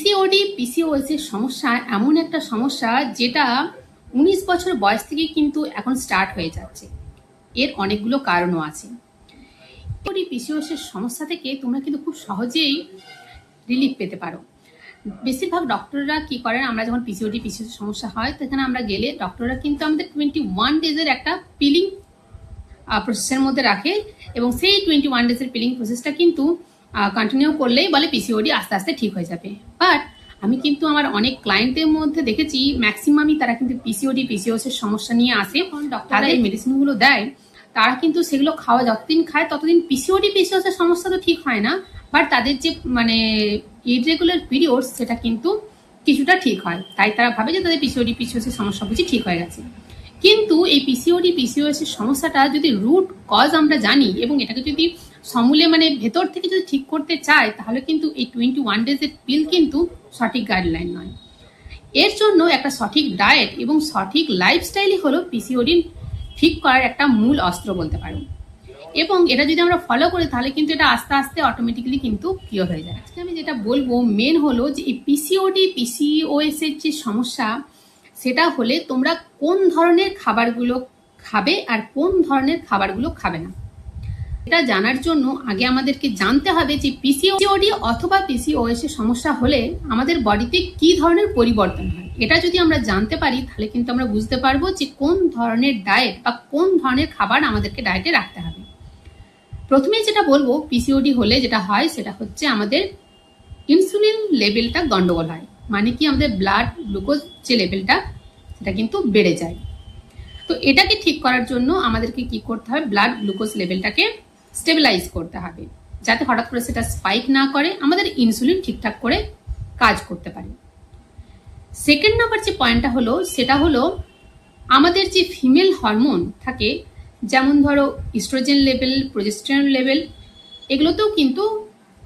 PCOD PCOS এর সমস্যা এমন একটা সমস্যা যেটা 19 বছর বয়স থেকে কিন্তু এখন স্টার্ট হয়ে যাচ্ছে। এর অনেকগুলো কারণও আছে। পিসিওডি পিসিওএস এর সমস্যা থেকে তোমরা কিন্তু খুব সহজেই রিলিফ পেতে পারো। বেশিরভাগ ডক্টররা কি করেন, আমরা যখন পিসিওডি পিসিওএস সমস্যা হয় সেখানে আমরা গেলে ডক্টররা কিন্তু আমাদের 21 ডেজের একটা পিলিং প্রসেসের মধ্যে রাখে এবং সেই 21 ডেজের পিলিং প্রসেসটা কিন্তু কন্টিনিউ করলেই বলে পিসিওডি আস্তে আস্তে ঠিক হয়ে যাবে। বাট আমি কিন্তু আমার অনেক ক্লায়েন্টের মধ্যে দেখেছি ম্যাক্সিমামই তারা কিন্তু পিসিওডি পিসিওএস এর সমস্যা নিয়ে আসে। ডক্টররা এই মেডিসিনগুলো দেয়, তারা কিন্তু সেগুলো খাওয়া যতদিন খায় ততদিন পিসিওডি পিসিওএস এর সমস্যা তো ঠিক হয় না, বাট তাদের যে ইরেগুলার পিরিয়ড সেটা কিন্তু কিছুটা ঠিক হয়। তাই তারা ভাবে যে তাদের পিসিওডি পিসিওএস এর সমস্যা বুঝি ঠিক হয়ে গেছে। কিন্তু এই পিসিওডি পিসিওএস এর সমস্যাটা যদি রুট কজ আমরা জানি এবং এটাকে যদি সমূলে ভেতর থেকে যদি ঠিক করতে চাই, তাহলে কিন্তু এই 21 ডেজের পিল কিন্তু সঠিক গাইডলাইন নয়। এর জন্য একটা সঠিক ডায়েট এবং সঠিক লাইফস্টাইলই হলো পিসিওডি ঠিক করার একটা মূল অস্ত্র বলতে পারো। এবং এটা যদি আমরা ফলো করি তাহলে কিন্তু এটা আস্তে আস্তে অটোমেটিক্যালি কিন্তু কিওর হয়ে যায়। আজকে আমি যেটা বলবো মেন হলো যে এই পিসিওডি পিসিওএস এর যে সমস্যা, সেটা হলে তোমরা কোন ধরনের খাবারগুলো খাবে আর কোন ধরনের খাবারগুলো খাবে না। এটা জানার জন্য আগে আমাদেরকে জানতে হবে যে পিসিওডি অথবা পিসিওএস এর সমস্যা হলে আমাদের বডিতে কি ধরনের পরিবর্তন হয়। এটা যদি আমরা জানতে পারি তাহলে কিন্তু আমরা বুঝতে পারবো যে কোন ধরনের ডায়েট বা কোন ধরনের খাবার আমাদেরকে ডায়েটে রাখতে হবে। প্রথমে যেটা বলবো, পিসিওডি হলে যেটা হয় সেটা হচ্ছে আমাদের ইনসুলিন লেভেলটা গন্ডগোল হয়। মানে কি, আমাদের ব্লাড গ্লুকোজ যে লেভেলটা সেটা কিন্তু বেড়ে যায়। তো এটাকে ঠিক করার জন্য আমাদেরকে কি করতে হবে, ব্লাড গ্লুকোজ লেভেলটাকে স্টেবিলাইজ করতে হবে, যাতে হঠাৎ করে সেটা স্পাইক না করে, আমাদের ইনসুলিন ঠিকঠাক করে কাজ করতে পারে। সেকেন্ড নাম্বার যে পয়েন্টটা হলো সেটা হলো আমাদের যে ফিমেল হরমোন থাকে, যেমন ধরো ইস্ট্রোজেন লেভেল, প্রোজেস্টেরন লেভেল, এগুলোতেও কিন্তু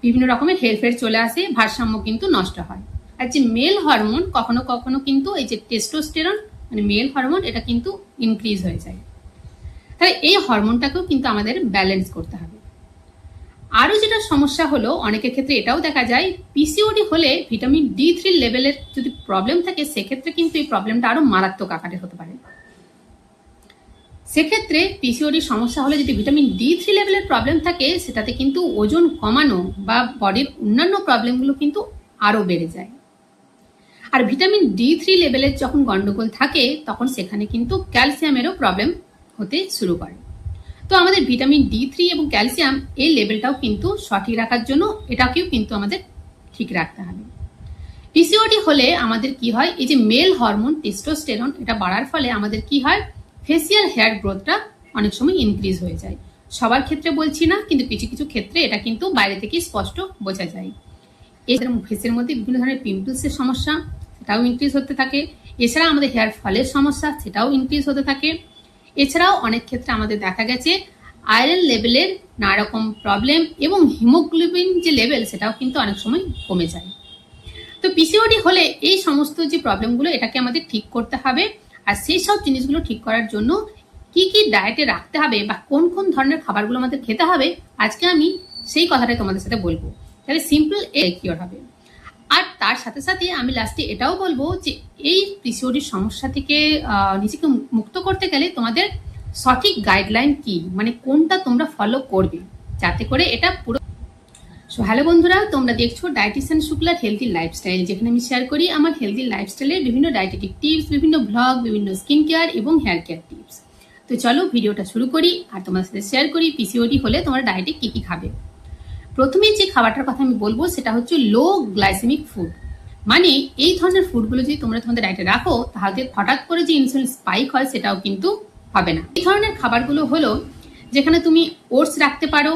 বিভিন্ন রকমের হেরফের চলে আসে, ভারসাম্য কিন্তু নষ্ট হয়। আর যে মেল হরমোন কখনো কখনো কিন্তু এই যে টেস্টোস্টেরন মেল হরমোন, এটা কিন্তু ইনক্রিজ হয়ে যায়। তাহলে এই হরমোনটাকেও কিন্তু আমাদের ব্যালেন্স করতে হবে। আরো যেটা সমস্যা হলো, অনেকের ক্ষেত্রে এটাও দেখা যায় পিসিওডি হলে ভিটামিন D3 লেভেলের যদি প্রবলেম থাকে, সেক্ষেত্রে কিন্তু এই প্রবলেমটা আরো মারাত্মক আকারের হতে পারে। সেক্ষেত্রে পিসিওডি সমস্যা হলে যদি ভিটামিন D3 লেভেলের প্রবলেম থাকে, সেটাতে কিন্তু ওজন কমানো বা বডির অন্যান্য প্রবলেমগুলো কিন্তু আরো বেড়ে যায়। আর ভিটামিন D3 লেভেলের যখন গন্ডগোল থাকে, তখন সেখানে কিন্তু ক্যালসিয়ামেরও প্রবলেম হতে শুরু করে। তো আমাদের ভিটামিন D3 এবং ক্যালসিয়াম এই লেভেলটাও কিন্তু সঠিক রাখার জন্য এটাকেও কিন্তু আমাদের ঠিক রাখতে হবে। পিসিওডি হলে আমাদের কি হয়, এই যে মেল হরমোন টেস্টোস্টেরন এটা বাড়ার ফলে আমাদের কি হয়, ফেসিয়াল হেয়ার গ্রোথটা অনেক সময় ইনক্রিজ হয়ে যায়। সবার ক্ষেত্রে বলছি না, কিন্তু কিছু কিছু ক্ষেত্রে এটা কিন্তু বাইরে থেকে স্পষ্ট বোঝা যায়। এছাড়া ফেসের মধ্যে বিভিন্ন ধরনের পিম্পলসের সমস্যা, সেটাও ইনক্রিজ হতে থাকে। এছাড়া আমাদের হেয়ার ফলের সমস্যা, সেটাও ইনক্রিজ হতে থাকে। এছাড়াও অনেক ক্ষেত্রে আমাদের দেখা গেছে আয়রন লেভেলের নানা রকম প্রবলেম এবং হিমোগ্লোবিন যে লেভেল, সেটাও কিন্তু অনেক সময় কমে যায়। তো পিসিওডি হলে এই সমস্ত যে প্রবলেমগুলো, এটাকে আমাদের ঠিক করতে হবে। আর সেই সব জিনিসগুলো ঠিক করার জন্য কি কি ডায়েটে রাখতে হবে বা কোন কোন ধরনের খাবারগুলো আমাদের খেতে হবে, আজকে আমি সেই কথাটাই তোমাদের সাথে বলবো। তাহলে সিম্পল কিওর হবে। আর তার সাথে সাথে আমি লাস্টে এটাও বলবো যে এই পিসিওডির সমস্যা থেকে নিজেকে মুক্ত করতে গেলে তোমাদের সঠিক গাইডলাইন কি, কোনটা তোমরা ফলো করবে, যাতে করে এটা পুরো। সো হ্যালো বন্ধুরা, তোমরা দেখছো ডায়েটিশিয়ান শুক্লার হেলদি লাইফস্টাইল, যেখানে আমি শেয়ার করি আমার হেলদি লাইফস্টাইলের বিভিন্ন ডায়েটেটিক টিপস, বিভিন্ন ব্লগ, বিভিন্ন স্কিন কেয়ার এবং হেয়ার কেয়ার টিপস। তো চলো ভিডিওটা শুরু করি আর তোমার সাথে শেয়ার করি পিসিওডি হলে তোমরা ডায়েটে কি কি খাবে। প্রথমে যে খাবারটার কথা আমি বলবো সেটা হচ্ছে লো গ্লাইসেমিক ফুড। এই ধরনের ফুডগুলো যদি তোমরা তোমাদের ডায়েটে রাখো, তাহলে হঠাৎ করে যে ইনসুলিন স্পাইক হয় সেটাও কিন্তু হবে না। এই ধরনের খাবারগুলো হলো যেখানে তুমি ওটস রাখতে পারো,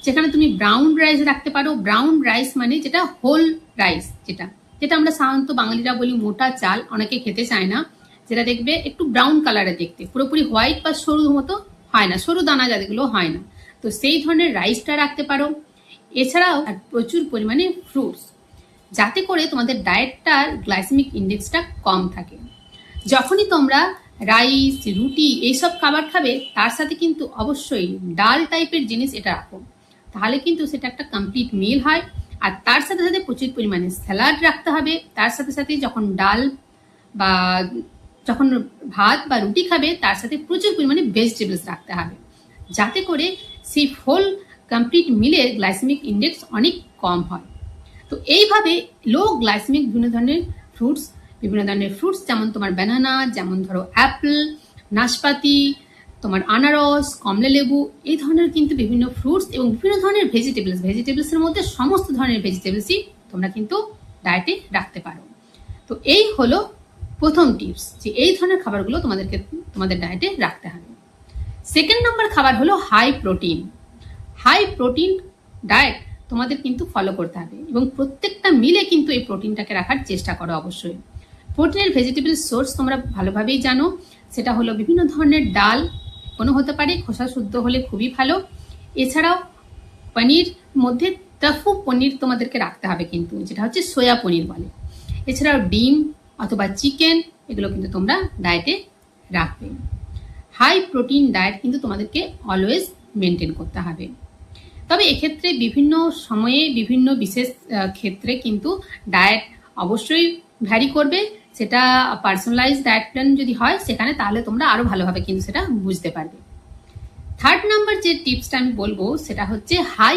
যেখানে তুমি ব্রাউন রাইস রাখতে পারো। ব্রাউন রাইস যেটা হোল রাইস, যেটা আমরা সাধারণত বাঙালিরা বলি মোটা চাল, অনেকে খেতে চায় না, যেটা দেখবে একটু ব্রাউন কালারে দেখতে, পুরোপুরি হোয়াইট বা সরু মতো হয় না, সরু দানা যাদেরগুলো হয় না, তো সেই ধরনের রাইসটা রাখতে পারো। এছাড়াও প্রচুর পরিমাণে ফ্রুটস, যাতে করে তোমাদের ডায়েটটার গ্লাইসেমিক ইন্ডেক্সটা কম থাকে। যখনই তোমরা রাইস, রুটি এইসব খাবার খাবে, তার সাথে কিন্তু অবশ্যই ডাল টাইপের জিনিস এটা রাখো, তাহলে কিন্তু সেটা একটা কমপ্লিট মিল হয়। আর তার সাথে সাথে প্রচুর পরিমাণে স্যালাড রাখতে হবে। তার সাথে সাথে যখন ডাল বা যখন ভাত বা রুটি খাবে তার সাথে প্রচুর পরিমাণে ভেজিটেবলস রাখতে হবে, যাতে করে সেই হোল কমপ্লিট মিলের গ্লাইসেমিক ইন্ডেক্স অনেক কম হয়। তো এইভাবে লো গ্লাইসেমিক বিভিন্ন ধরনের ফ্রুটস যেমন তোমার ব্যানানা, যেমন ধরো অ্যাপেল, নাশপাতি, তোমার আনারস, কমলা লেবু, এই ধরনের কিন্তু বিভিন্ন ফ্রুটস এবং বিভিন্ন ধরনের ভেজিটেবলসের মধ্যে সমস্ত ধরনের ভেজিটেবলসই তোমরা কিন্তু ডায়েটে রাখতে পারো। তো এই হলো প্রথম টিপস, যে এই ধরনের খাবারগুলো তোমাদের ডায়েটে রাখতে হবে। সেকেন্ড নাম্বার খাবার হলো হাই প্রোটিন ডায়েট তোমাদের কিন্তু ফলো করতে হবে, এবং প্রত্যেকটা মিলে কিন্তু এই প্রোটিনটাকে রাখার চেষ্টা করো অবশ্যই। প্রোটিনের ভেজিটেবল সোর্স তোমরা ভালোভাবেই জানো, সেটা হলো বিভিন্ন ধরনের ডাল, কোনো হতে পারে, খোসা শুদ্ধ হলে খুবই ভালো। এছাড়াও পনির মধ্যে টফু পনির তোমাদেরকে রাখতে হবে কিন্তু, যেটা হচ্ছে সোয়া পনির বলে। এছাড়াও ডিম অথবা চিকেন, এগুলো কিন্তু তোমরা ডায়েটে রাখবে। হাই প্রোটিন ডায়েট কিন্তু তোমাদেরকে অলওয়েজ মেনটেন করতে হবে। তবে এক্ষেত্রে বিভিন্ন সময়ে বিভিন্ন বিশেষ ক্ষেত্রে কিন্তু ডায়েট অবশ্যই ভ্যারি করবে। সেটা পার্সোনালাইজ ডায়েট প্ল্যান যদি হয় সেখানে, তাহলে তোমরা আরো ভালোভাবে কিন্তু সেটা বুঝতে পারবে। থার্ড নাম্বার যে টিপসটা আমি বলবো সেটা হচ্ছে হাই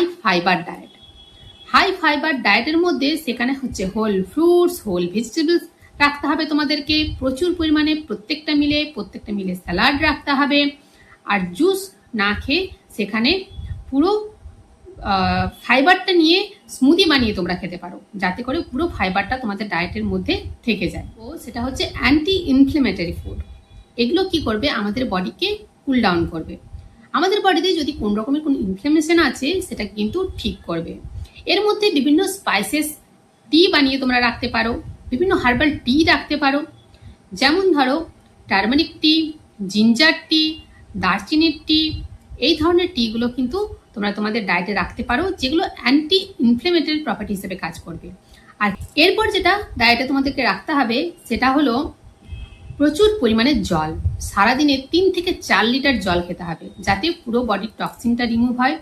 ফাইবার ডায়েটের মধ্যে সেখানে হচ্ছে হোল ফ্রুটস, হোল ভেজিটেবলস রাখতে হবে তোমাদেরকে প্রচুর পরিমাণে, প্রত্যেকটা মিলে স্যালাড রাখতে হবে। আর জুস না খেয়ে সেখানে পুরো ফাইবারটা নিয়ে স্মুদি বানিয়ে তোমরা খেতে পারো, যাতে করে পুরো ফাইবারটা তোমাদের ডায়েটের মধ্যে থেকে যায়। ও সেটা হচ্ছে অ্যান্টি ইনফ্লেমেটরি ফুড। এগুলো কি করবে, আমাদের বডিকে কুল ডাউন করবে। আমাদের বডিতে যদি কোন রকমের কোনো ইনফ্লেমেশন আছে সেটা কিন্তু ঠিক করবে। এর মধ্যে বিভিন্ন স্পাইসেস টি বানিয়ে তোমরা রাখতে পারো, বিভিন্ন হার্বাল টি রাখতে পারো, যেমন ধরো টারমারিক টি, জিঞ্জার টি, দারচিনির টি, এই ধরনের টিগুলো কিন্তু তোমরা তোমাদের ডায়েটে রাখতে পারো, যেগুলো অ্যান্টি ইনফ্লেমেটরি প্রপার্টি হিসেবে কাজ করবে। আর এরপর যেটা ডায়েটে তোমাদেরকে রাখতে হবে সেটা হলো প্রচুর পরিমাণে জল। সারাদিনে 3 থেকে 4 লিটার জল খেতে হবে, যাতে পুরো বডির টক্সিনটা রিমুভ হয়,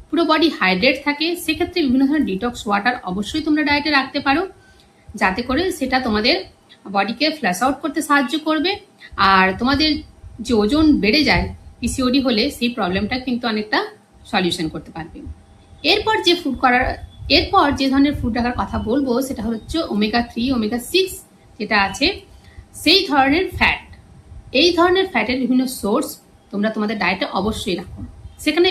পুরো বডি হাইড্রেট থাকে। সেক্ষেত্রে বিভিন্ন ধরনের ডিটক্স ওয়াটার অবশ্যই তোমরা ডায়েটে রাখতে পারো, যাতে করে সেটা তোমাদের বডিকে ফ্ল্যাশ আউট করতে সাহায্য করবে। আর তোমাদের যে ওজন বেড়ে যায় পিসিওডি হলে, সেই প্রবলেমটা কিন্তু অনেকটা সলিউশন করতে পারবে। এরপর যে ধরনের ফুড রাখার কথা বলবো সেটা হচ্ছে ওমেগা 3, ওমেগা 6 যেটা আছে, সেই ধরনের ফ্যাট। এই ধরনের ফ্যাটের বিভিন্ন সোর্স তোমরা তোমাদের ডায়েটে অবশ্যই রাখো। সেখানে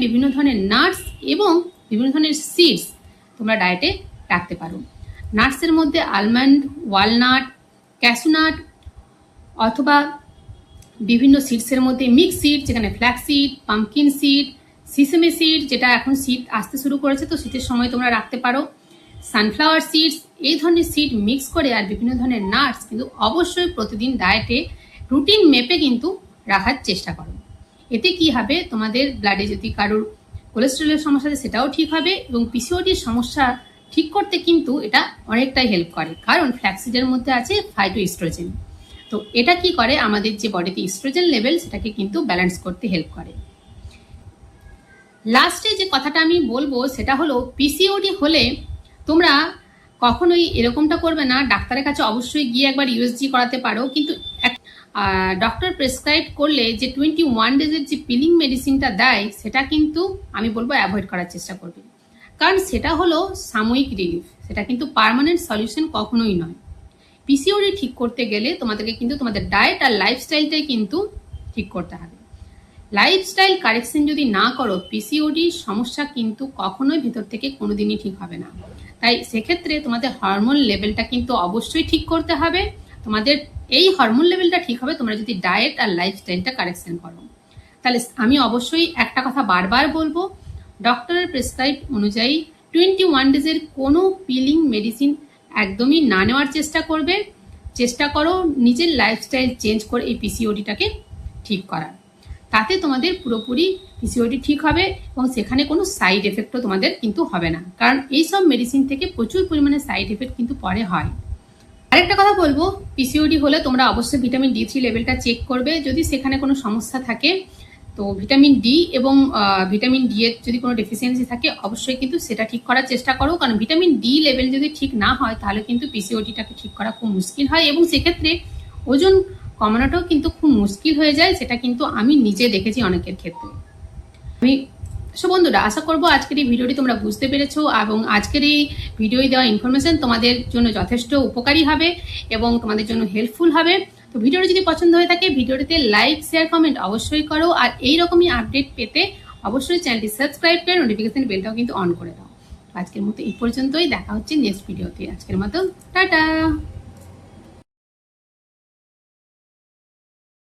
বিভিন্ন ধরনের নাটস এবং বিভিন্ন ধরনের সিডস তোমরা ডায়েটে রাখতে পারো। নাটসের মধ্যে আলমন্ড, ওয়ালনাট, ক্যাশুনাট, অথবা বিভিন্ন সিডসের মধ্যে মিক্স সিড, যেখানে flax seed, pumpkin seed, sesame seed, যেটা এখন শীত আসতে শুরু করেছে, তো শীতের সময় তোমরা রাখতে পারো, সানফ্লাওয়ার সিডস, এই ধরনের সিড মিক্স করে, আর বিভিন্ন ধরনের নাটস কিন্তু অবশ্যই প্রতিদিন ডায়েটে রুটিন মেপে কিন্তু রাখার চেষ্টা করো। এতে কি হবে, তোমাদের ব্লাডে যদি কারোর কোলেস্টেরলের সমস্যা আছে সেটাও ঠিক হবে, এবং পিসিওডির সমস্যা ঠিক করতে কিন্তু এটা অনেকটাই হেল্প করে, কারণ ফ্ল্যাক্সিডের মধ্যে আছে ফাইটোইস্ট্রোজেন। তো এটা কি করে, আমাদের যে বডিতে ইস্ট্রোজেন লেভেল সেটাকে কিন্তু ব্যালেন্স করতে হেল্প করে। লাস্টে যে কথাটা আমি বলবো সেটা হলো, পিসিওডি হলে তোমরা কখনোই এরকমটা করবে না, ডাক্তারের কাছে অবশ্যই গিয়ে একবার ইউএসজি করাতে পারো, কিন্তু ডক্টর প্রেসক্রাইব করলে যে 21 ডেজের যে পিলিং মেডিসিনটা দেয় সেটা কিন্তু আমি বলবো অ্যাভয়েড করার চেষ্টা করবে, কারণ সেটা হলো সাময়িক রিলিফ, সেটা কিন্তু পার্মানেন্ট সলিউশন কখনোই নয়। পিসিওডি ঠিক করতে গেলে তোমাদেরকে কিন্তু তোমাদের ডায়েট আর লাইফস্টাইলটাই কিন্তু ঠিক করতে হবে। লাইফস্টাইল কারেকশন যদি না করো, পিসিওডি সমস্যা কিন্তু কখনোই ভেতর থেকে কোনোদিনই ঠিক হবে না। তাই সেক্ষেত্রে তোমাদের হরমোন লেভেলটা কিন্তু অবশ্যই ঠিক করতে হবে। তোমাদের এই হরমোন লেভেলটা ঠিক হবে তোমরা যদি ডায়েট আর লাইফস্টাইলটা কারেকশন করো। তাহলে আমি অবশ্যই একটা কথা বারবার বলবো, ডক্টরের প্রেসক্রাইব অনুযায়ী 21 ডেজের কোনো পিলিং মেডিসিন একদমই না নেওয়ার চেষ্টা করো নিজের লাইফস্টাইল চেঞ্জ করে এই পিসিওডিটাকে ঠিক করার। তাতে তোমাদের পুরোপুরি পিসিওডি ঠিক হবে, এবং সেখানে কোনো সাইড এফেক্টও তোমাদের কিন্তু হবে না, কারণ এইসব মেডিসিন থেকে প্রচুর পরিমাণে সাইড এফেক্ট কিন্তু পরে হয়। আরেকটা কথা বলবো, পিসিওডি হলে তোমরা অবশ্যই ভিটামিন D3 লেভেলটা চেক করবে। যদি সেখানে কোনো সমস্যা থাকে তো ভিটামিন ডি এবং ভিটামিন ডি এর যদি কোনো ডেফিসিয়েন্সি থাকে অবশ্যই কিন্তু সেটা ঠিক করার চেষ্টা করো, কারণ ভিটামিন ডি লেভেল যদি ঠিক না হয় তাহলে কিন্তু পিসিওডিটাকে ঠিক করা খুব মুশকিল হয় এবং সেক্ষেত্রে ওজন কমানোটাও কিন্তু খুব মুশকিল হয়ে যায়। সেটা কিন্তু আমি নিজে দেখেছি অনেকের ক্ষেত্রে। আমি বন্ধুরা আশা করবো আজকের এই ভিডিওটি তোমরা বুঝতে পেরেছো এবং আজকের এই ভিডিও দেওয়া ইনফরমেশন তোমাদের জন্য যথেষ্ট উপকারী হবে এবং তোমাদের জন্য হেল্পফুল হবে। তো ভিডিওটি যদি পছন্দ হয়ে থাকে ভিডিওটিতে লাইক শেয়ার কমেন্ট অবশ্যই করো, আর এইরকমই আপডেট পেতে অবশ্যই চ্যানেলটি সাবস্ক্রাইব করে নোটিফিকেশন বেলটাও কিন্তু অন করে দাও। আজকের মতো এই পর্যন্তই, দেখা হচ্ছে নেক্সট ভিডিওতে। আজকের মতো টাটা।